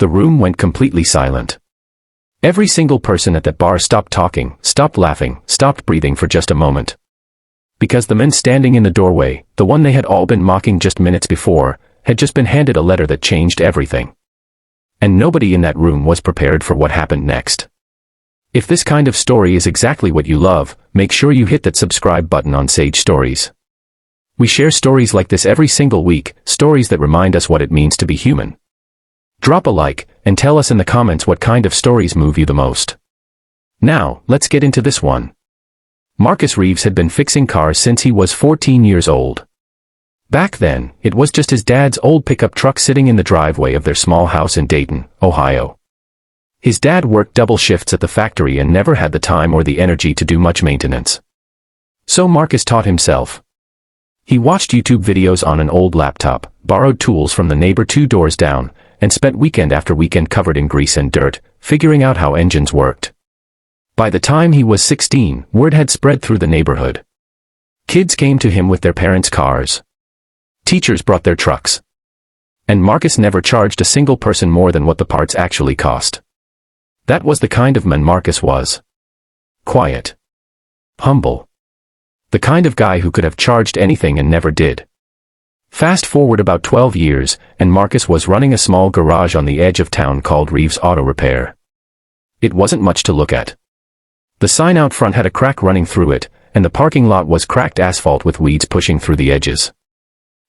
The room went completely silent. Every single person at that bar stopped talking, stopped laughing, stopped breathing for just a moment. Because the man standing in the doorway, the one they had all been mocking just minutes before, had just been handed a letter that changed everything. And nobody in that room was prepared for what happened next. If this kind of story is exactly what you love, make sure you hit that subscribe button on Sage Stories. We share stories like this every single week, stories that remind us what it means to be human. Drop a like, and tell us in the comments what kind of stories move you the most. Now, let's get into this one. Marcus Reeves had been fixing cars since he was 14 years old. Back then, it was just his dad's old pickup truck sitting in the driveway of their small house in Dayton, Ohio. His dad worked double shifts at the factory and never had the time or the energy to do much maintenance. So Marcus taught himself. He watched YouTube videos on an old laptop, borrowed tools from the neighbor 2 doors down, and spent weekend after weekend covered in grease and dirt, figuring out how engines worked. By the time he was 16, word had spread through the neighborhood. Kids came to him with their parents' cars. Teachers brought their trucks. And Marcus never charged a single person more than what the parts actually cost. That was the kind of man Marcus was. Quiet. Humble. The kind of guy who could have charged anything and never did. Fast forward about 12 years, and Marcus was running a small garage on the edge of town called Reeves Auto Repair. It wasn't much to look at. The sign out front had a crack running through it, and the parking lot was cracked asphalt with weeds pushing through the edges.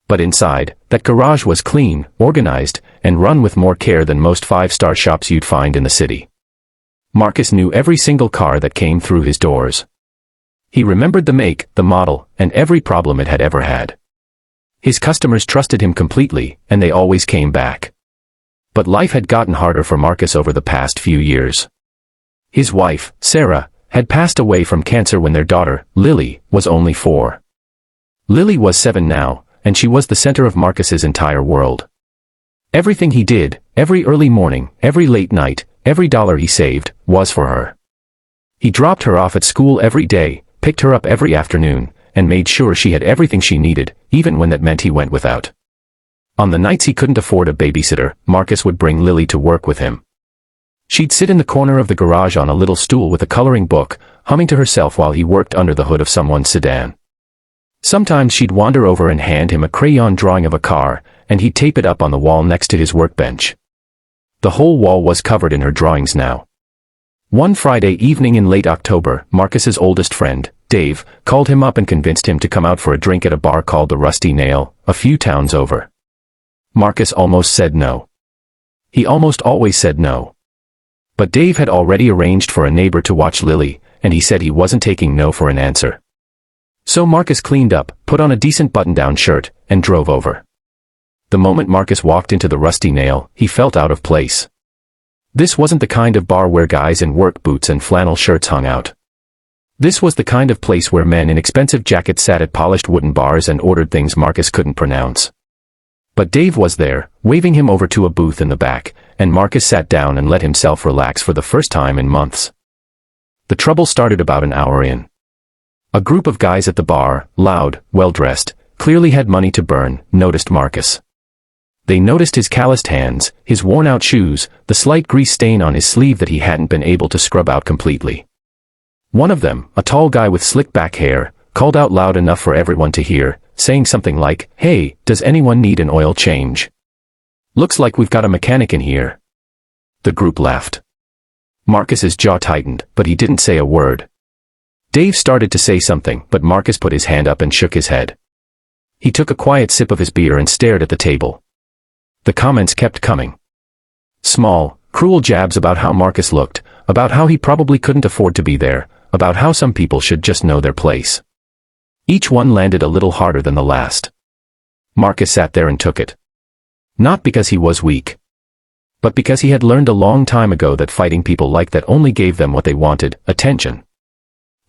But inside, that garage was clean, organized, and run with more care than most 5-star shops you'd find in the city. Marcus knew every single car that came through his doors. He remembered the make, the model, and every problem it had ever had. His customers trusted him completely, and they always came back. But life had gotten harder for Marcus over the past few years. His wife, Sarah, had passed away from cancer when their daughter, Lily, was only 4. Lily was 7 now, and she was the center of Marcus's entire world. Everything he did, every early morning, every late night, every dollar he saved, was for her. He dropped her off at school every day, picked her up every afternoon, and made sure she had everything she needed, even when that meant he went without. On the nights he couldn't afford a babysitter, Marcus would bring Lily to work with him. She'd sit in the corner of the garage on a little stool with a coloring book, humming to herself while he worked under the hood of someone's sedan. Sometimes she'd wander over and hand him a crayon drawing of a car, and he'd tape it up on the wall next to his workbench. The whole wall was covered in her drawings now. One Friday evening in late October, Marcus's oldest friend, Dave, called him up and convinced him to come out for a drink at a bar called the Rusty Nail, a few towns over. Marcus almost said no. He almost always said no. But Dave had already arranged for a neighbor to watch Lily, and he said he wasn't taking no for an answer. So Marcus cleaned up, put on a decent button-down shirt, and drove over. The moment Marcus walked into the Rusty Nail, he felt out of place. This wasn't the kind of bar where guys in work boots and flannel shirts hung out. This was the kind of place where men in expensive jackets sat at polished wooden bars and ordered things Marcus couldn't pronounce. But Dave was there, waving him over to a booth in the back, and Marcus sat down and let himself relax for the first time in months. The trouble started about an hour in. A group of guys at the bar, loud, well-dressed, clearly had money to burn, noticed Marcus. They noticed his calloused hands, his worn-out shoes, the slight grease stain on his sleeve that he hadn't been able to scrub out completely. One of them, a tall guy with slick-back hair, called out loud enough for everyone to hear, saying something like, "Hey, does anyone need an oil change? Looks like we've got a mechanic in here." The group laughed. Marcus's jaw tightened, but he didn't say a word. Dave started to say something, but Marcus put his hand up and shook his head. He took a quiet sip of his beer and stared at the table. The comments kept coming. Small, cruel jabs about how Marcus looked, about how he probably couldn't afford to be there, about how some people should just know their place. Each one landed a little harder than the last. Marcus sat there and took it. Not because he was weak, but because he had learned a long time ago that fighting people like that only gave them what they wanted, attention.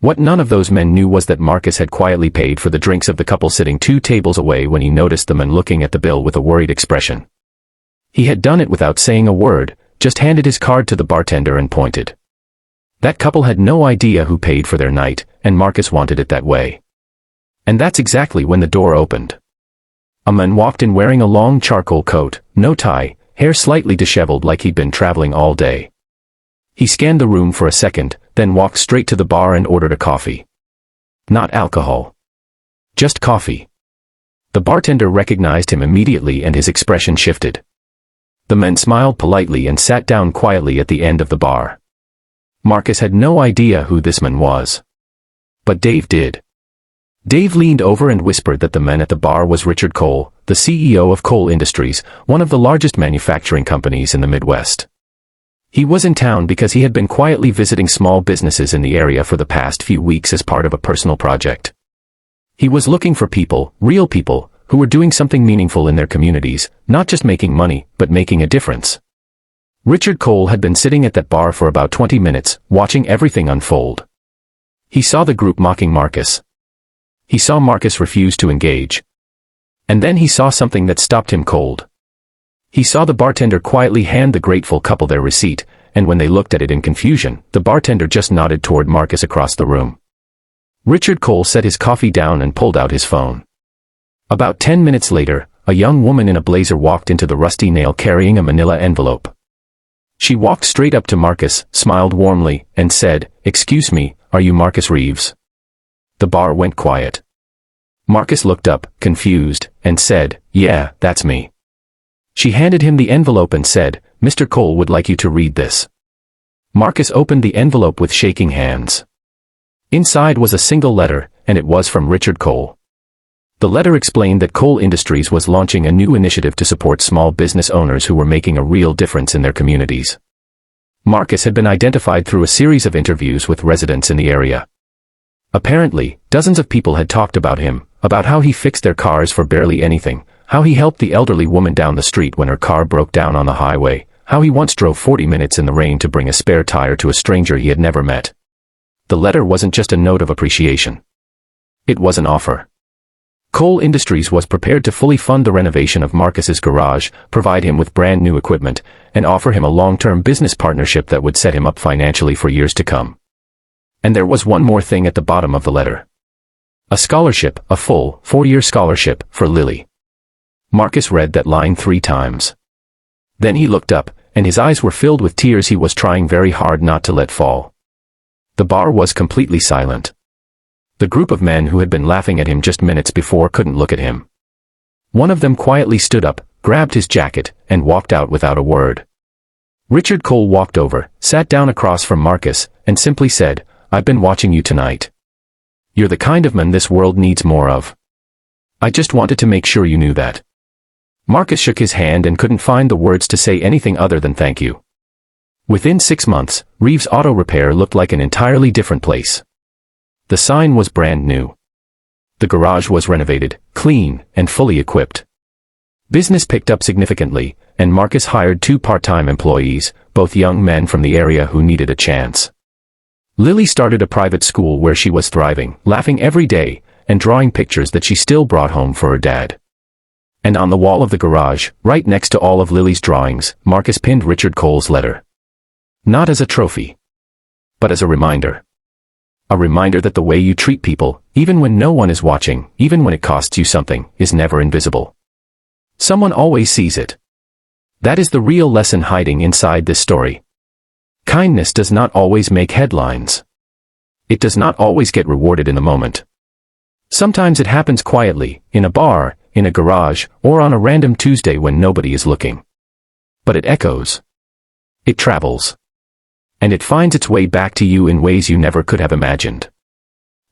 What none of those men knew was that Marcus had quietly paid for the drinks of the couple sitting 2 tables away when he noticed the man looking at the bill with a worried expression. He had done it without saying a word, just handed his card to the bartender and pointed. That couple had no idea who paid for their night, and Marcus wanted it that way. And that's exactly when the door opened. A man walked in wearing a long charcoal coat, no tie, hair slightly disheveled like he'd been traveling all day. He scanned the room for a second, then walked straight to the bar and ordered a coffee. Not alcohol. Just coffee. The bartender recognized him immediately and his expression shifted. The men smiled politely and sat down quietly at the end of the bar. Marcus had no idea who this man was. But Dave did. Dave leaned over and whispered that the man at the bar was Richard Cole, the CEO of Cole Industries, one of the largest manufacturing companies in the Midwest. He was in town because he had been quietly visiting small businesses in the area for the past few weeks as part of a personal project. He was looking for people, real people, who were doing something meaningful in their communities, not just making money, but making a difference. Richard Cole had been sitting at that bar for about 20 minutes, watching everything unfold. He saw the group mocking Marcus. He saw Marcus refuse to engage. And then he saw something that stopped him cold. He saw the bartender quietly hand the grateful couple their receipt, and when they looked at it in confusion, the bartender just nodded toward Marcus across the room. Richard Cole set his coffee down and pulled out his phone. About 10 minutes later, a young woman in a blazer walked into the Rusty Nail carrying a manila envelope. She walked straight up to Marcus, smiled warmly, and said, "Excuse me, are you Marcus Reeves?" The bar went quiet. Marcus looked up, confused, and said, "Yeah, that's me." She handed him the envelope and said, "Mr. Cole would like you to read this." Marcus opened the envelope with shaking hands. Inside was a single letter, and it was from Richard Cole. The letter explained that Cole Industries was launching a new initiative to support small business owners who were making a real difference in their communities. Marcus had been identified through a series of interviews with residents in the area. Apparently, dozens of people had talked about him, about how he fixed their cars for barely anything, how he helped the elderly woman down the street when her car broke down on the highway, how he once drove 40 minutes in the rain to bring a spare tire to a stranger he had never met. The letter wasn't just a note of appreciation. It was an offer. Cole Industries was prepared to fully fund the renovation of Marcus's garage, provide him with brand new equipment, and offer him a long-term business partnership that would set him up financially for years to come. And there was one more thing at the bottom of the letter. A scholarship, a full, 4-year scholarship, for Lily. Marcus read that line 3 times. Then he looked up, and his eyes were filled with tears he was trying very hard not to let fall. The bar was completely silent. The group of men who had been laughing at him just minutes before couldn't look at him. One of them quietly stood up, grabbed his jacket, and walked out without a word. Richard Cole walked over, sat down across from Marcus, and simply said, "I've been watching you tonight. You're the kind of man this world needs more of. I just wanted to make sure you knew that." Marcus shook his hand and couldn't find the words to say anything other than thank you. Within 6 months, Reeves Auto Repair looked like an entirely different place. The sign was brand new. The garage was renovated, clean, and fully equipped. Business picked up significantly, and Marcus hired 2 part-time employees, both young men from the area who needed a chance. Lily started a private school where she was thriving, laughing every day, and drawing pictures that she still brought home for her dad. And on the wall of the garage, right next to all of Lily's drawings, Marcus pinned Richard Cole's letter. Not as a trophy, but as a reminder. A reminder that the way you treat people, even when no one is watching, even when it costs you something, is never invisible. Someone always sees it. That is the real lesson hiding inside this story. Kindness does not always make headlines. It does not always get rewarded in the moment. Sometimes it happens quietly, in a bar, in a garage, or on a random Tuesday when nobody is looking. But it echoes. It travels. And it finds its way back to you in ways you never could have imagined.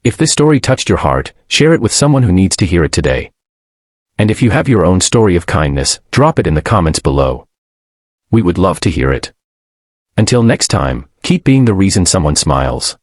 If this story touched your heart, share it with someone who needs to hear it today. And if you have your own story of kindness, drop it in the comments below. We would love to hear it. Until next time, keep being the reason someone smiles.